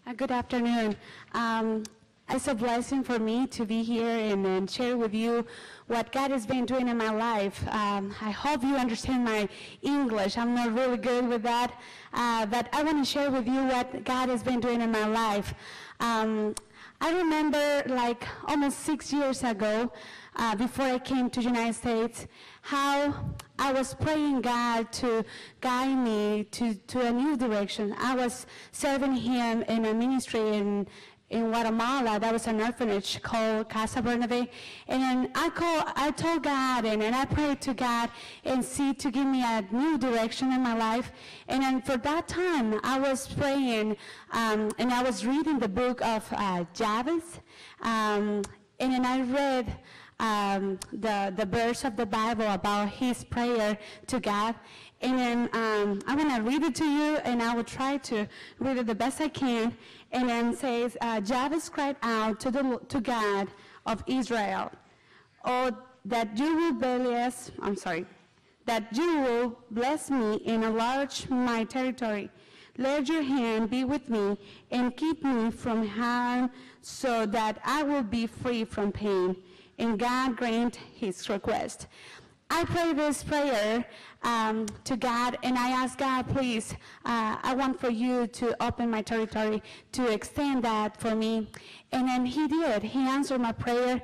Good afternoon. It's a blessing for me to be here and share with you what God has been doing in my life. I hope you understand my English. I'm not really good with that, but I want to share with you what God has been doing in my life. I remember like almost 6 years ago, before I came to the United States, how I was praying God to guide me to a new direction. I was serving Him in a ministry in Guatemala. That was an orphanage called Casa Bernabé. And then I told God and I prayed to God and see to give me a new direction in my life. And then for that time, I was praying and I was reading the book of Jabez. And then I read the verse of the Bible about his prayer to God. And then I'm going to read it to you, and I will try to read it the best I can. And then it says, Jabez cried out to God of Israel, "Oh, that you will bless me and enlarge my territory. Let your hand be with me and keep me from harm so that I will be free from pain." And God grant his request. I pray this prayer to God, and I ask God, please, I want for you to open my territory, to extend that for me. And then he did. He answered my prayer.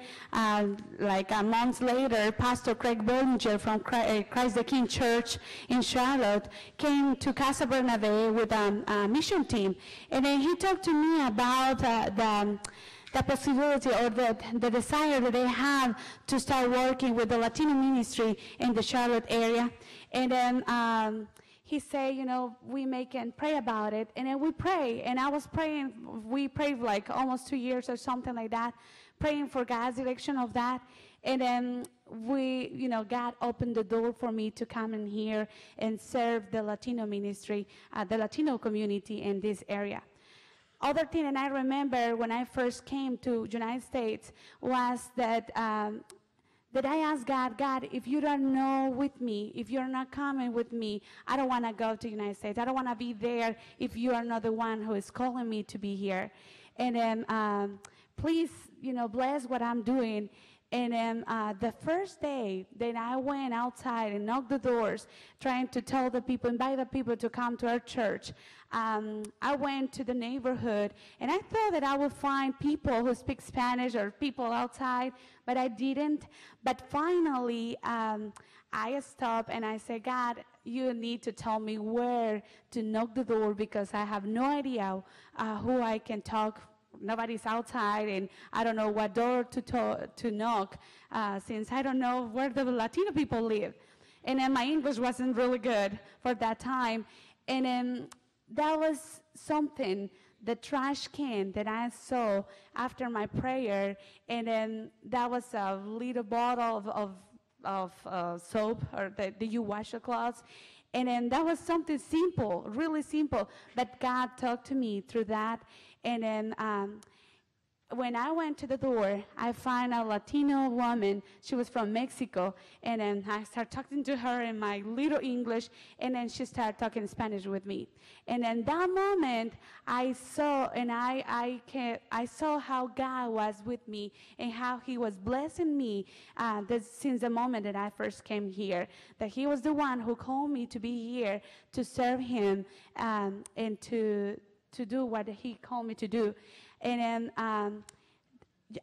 Like a month later, Pastor Craig Bollinger from Christ the King Church in Charlotte came to Casa Bernabé with a mission team. And then he talked to me about the possibility or the desire that they have to start working with the Latino ministry in the Charlotte area. And then he said, we can pray about it. And then we pray. And I was praying. We prayed like almost 2 years or something like that, praying for God's direction of that. And then God opened the door for me to come in here and serve the Latino ministry, the Latino community in this area. Other thing, and I remember when I first came to United States, was that that I asked God, if you don't know with me, if you're not coming with me, I don't want to go to United States. I don't want to be there if you are not the one who is calling me to be here. And then please, bless what I'm doing. And then the first day that I went outside and knocked the doors, trying to tell the people, invite the people to come to our church, I went to the neighborhood, and I thought that I would find people who speak Spanish or people outside, but I didn't. But finally, I stopped and I said, God, you need to tell me where to knock the door because I have no idea who I can talk. Nobody's outside, and I don't know what door to knock since I don't know where the Latino people live. And then my English wasn't really good for that time. And then that was something, the trash can that I saw after my prayer, and then that was a little bottle of soap or that you wash your clothes. And then that was something simple, really simple, but God talked to me through that. And then when I went to the door, I found a Latino woman. She was from Mexico. And then I started talking to her in my little English, and then she started talking Spanish with me. And in that moment, I saw, and I saw how God was with me and how he was blessing me since the moment that I first came here, that he was the one who called me to be here to serve him and to do what he called me to do. And then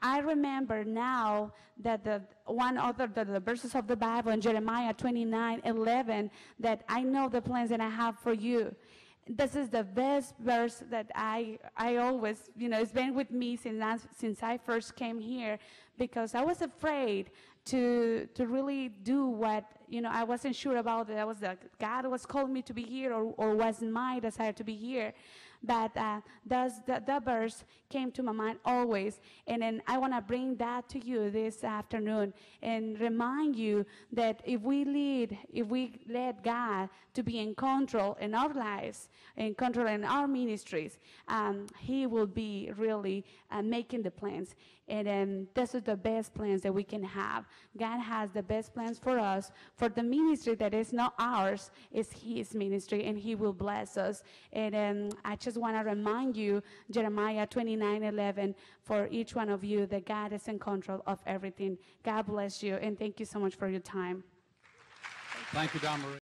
I remember now that the verses of the Bible in Jeremiah 29:11, that I know the plans that I have for you. This is the best verse that I always, it's been with me since I first came here, because I was afraid to really do what, I wasn't sure about it. God was calling me to be here, or was my desire to be here. But that verse came to my mind always. And then I want to bring that to you this afternoon and remind you that if we let God to be in control in our lives, in control in our ministries, he will be really making the plans. And this is the best plans that we can have. God has the best plans for us, For the ministry that is not ours is his ministry, and he will bless us. And I just want to remind you, Jeremiah 29:11, for each one of you, that God is in control of everything. God bless you, and thank you so much for your time. Thank you, Damaris.